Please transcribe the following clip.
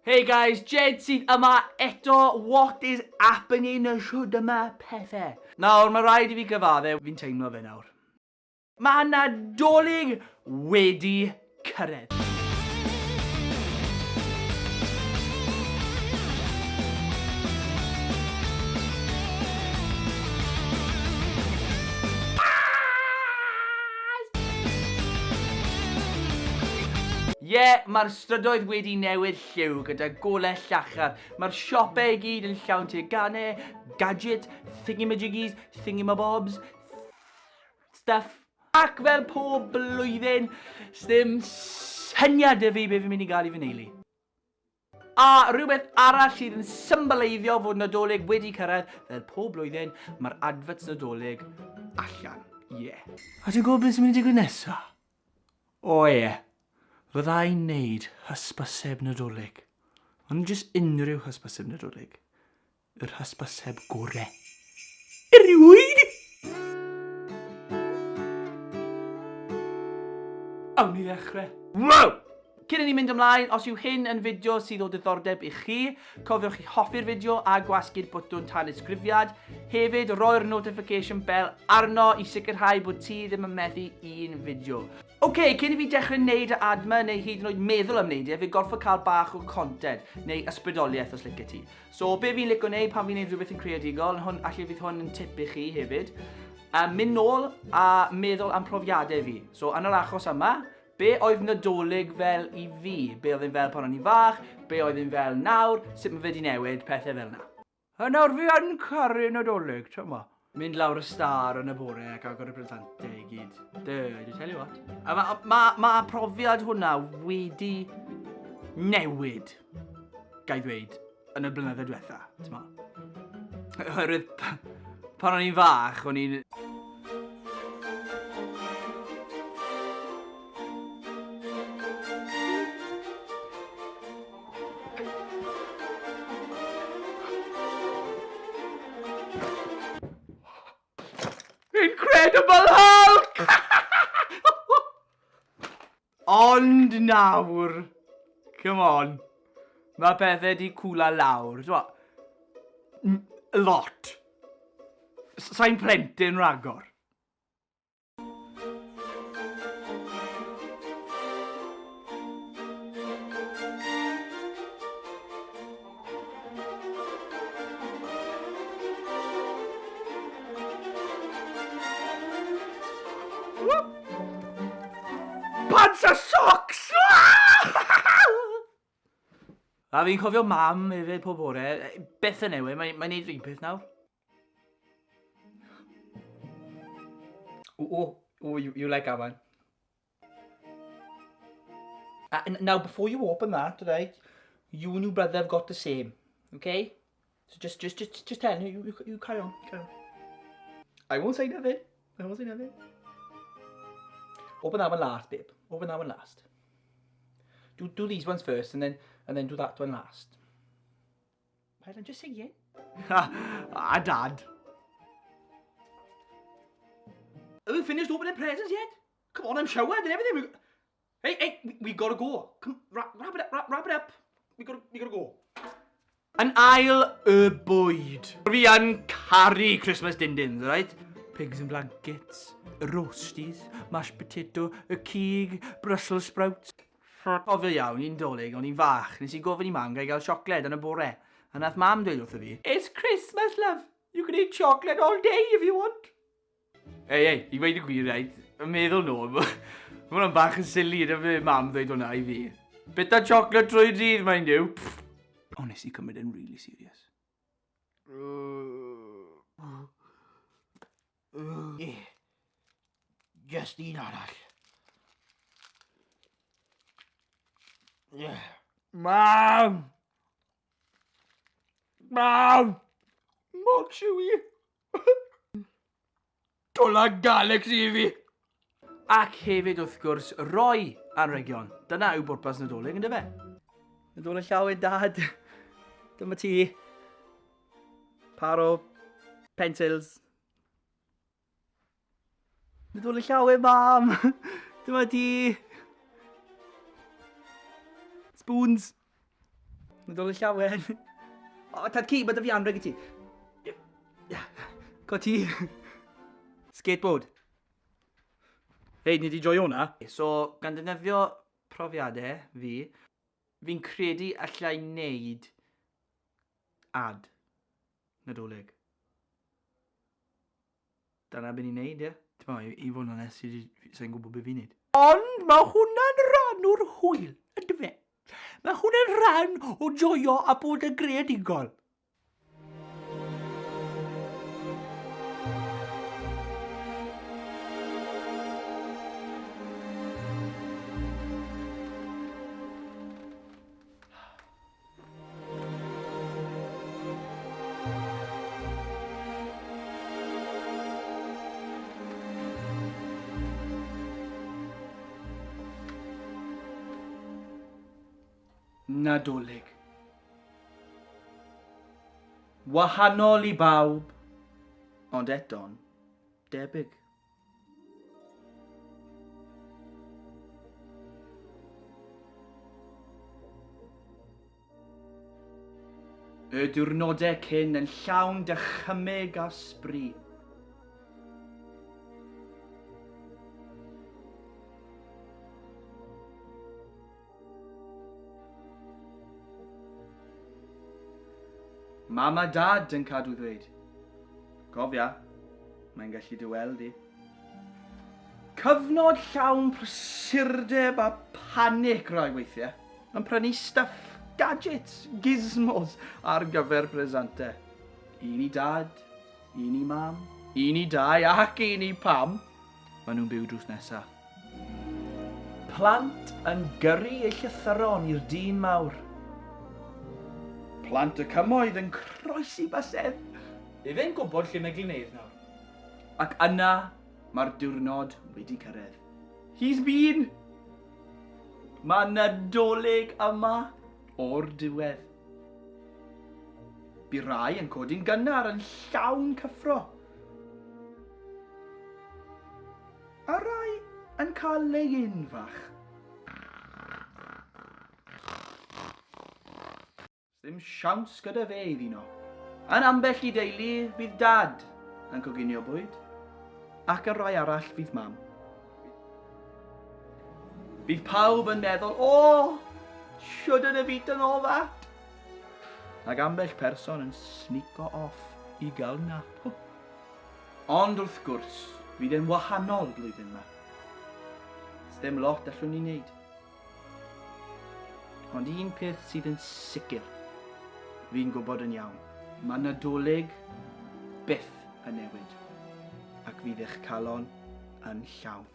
Hey guys, Jed sydd yma eto. What is happening y siwd yma pethau? Nawr, mae rhaid I fi gyfadde, fi'n teimlo fe nawr. Mae Nadolig wedi cyrraedd. Mae'r strydoedd wedi newid lliw gyda golau llachar. Mae'r siopau I gyd yn llawn teganau, gadget, thingamajiggies, thingamabobs, stuff. Ac fel pob blwyddyn, sdim syniad fi be fi'n mynd I gael I fy neulu. A rhywbeth arall sydd yn symboleiddio fod Nadolig wedi cyrraedd, fel pob blwyddyn, mae'r adverts Nadolig allan. A ti'n gwybod beth sy'n mynd I digwydd nesaf? Fydda I'n neud hysbyseb Nadolig. Ond jyst unrhyw hysbyseb Nadolig. Yr hysbyseb gorau. Erioed! Awn ni ddechrau. Wow! Cyn I ni mynd ymlaen, os yw hyn yn fideo sydd o diddordeb I chi, cofiwch chi hoffi'r fideo a gwasgu'r bwtwn tanysgrifiad. Hefyd, roi'r notification bell arno I sicrhau bod ti ddim yn methu un fideo. Cyn I fi dechrau wneud y adma neu hyd yn oed meddwl am wneud fi gorfod cael bach o content neu ysbrydoliaeth os licio ti. So, be fi'n licio wneud pan fi'n wneud rhywbeth yn creadigol, allu fydd hwn yn tip I chi hefyd. Mynd nôl a meddwl am profiadau fi. So, yn yr achos yma, be oedd Nadolig fel I fi? Be oedd yn fel pan o'n I fach? Be oedd yn fel nawr? Sut mae fe di newid? Pethau fel na. A nawr fi yn caru Nadolig, tyma. Mynd lawr y star yn y bore ac agor y presantau I gyd. I tell you what. A ma profiad hwnna wedi newid, gai ddweud, yn y blynyddoedd diwetha, tyma. Oherwydd, pan o'n i'n fach, o'n i'n... Incredible Hulk! Ond nawr, come on, mae pethau di cwla lawr, lot. Sa'n plentyn ragor. Pants a socks! A fi'n cofio mam hefyd pob bore. Beth yn newid, mae'n neud rhywun peth nawr. You like that one? Now, before you open that, right, you and your brother have got the same, okay? So just tell me, you carry on, I won't say nothing. Open that one last, babe. Open that one last. Do these ones first, and then do that one last. Pardon, just say yeah. Dad. Have we finished opening presents yet? Come on, I'm showered and everything. Hey, we gotta go. Come, wrap it up. We gotta go. An aisle y bwyd. Fi yn caru Christmas din-dins, right? Pigs and blankets, roasties, mashed potato, y cig, Brussels sprouts. Cofio iawn, i'n dolyg, o'n i'n fach, nes I gofyn I mam gael siocled yn y bore. A nath mam dweud wrtho fi, it's Christmas, love. You can eat chocolate all day if you want. Hey, I gweud y gwir, right? Yn meddwl no, mae hwnna'n bach yn silly na fe mam dweud hwnna I fi. Bita chocolate trwy dydd, mind you. Honestly, cymryd yn really serious. Just un arall. Mam! Mor chewy! Dola galaxy I fi! Ac hefyd wrth gwrs, roi anrhegion. Dyna yw bwrpas Nadolig, ynddo fe? Nadolig llawen dad. Dyma ti. Paro. Pencils. Nadolig llawen, mam. Dyma ti. Spoons. Nadolig llawen. O, tad ci, mae dy fi anreg i ti. Co ti? Skateboard. Hei, ni di joio hwnna? So, gan defnyddio profiadau fi, fi'n credu allai wneud Nadolig. Dyna beth ni'n neud, ie? Ti'n ma, i fod yn onest, sy'n gwybod beth fi'n neud. Ond mae hwnna'n rhan o'r hwyl, ydy fe? Mae hwnna'n rhan o joio a bod yn greadigol. Nadolig. Wahanol i bawb, ond eto'n debyg. Y diwrnodau cyn yn llawn dychymyg a sbri. Mam a dad yn cadw ddweud. Cofia, mae'n gallu dy weld i. Cyfnod llawn prysurdeb a panic rai weithiau. Yn prynu stuff, gadgets, gizmos ar gyfer presantau. Un i dad, un i mam, un i dau ac un i pam. Maen nhw'n byw drws nesaf. Plant yn gyrru eu llythyron i'r dyn mawr. Plant y cymoedd yn croesi bysedd. Efe'n gwybod lle mae glineidd nawr. Ac yna mae'r diwrnod wedi cyrraedd. He's been. Mae Nadolig yma o'r diwedd. Bu rai yn codi'n gynnar yn llawn cyffro. A rai yn cael lein fach. Ddim siawns gyda fe iddyn nhw. Yn ambell i deulu fydd dad yn coginio bwyd, ac yn rai arall fydd mam. Bydd pawb yn meddwl, shouldn't have eaten all that. Ac ambell person yn snico off i gael nap. Ond wrth gwrs, fydd e'n wahanol blwyddyn yma. Ddim lot allwn ni wneud. Ond un peth sydd yn sicr, fi'n gwybod yn iawn. Mae Nadolig byth yn newid, ac fydd eich calon yn llawn.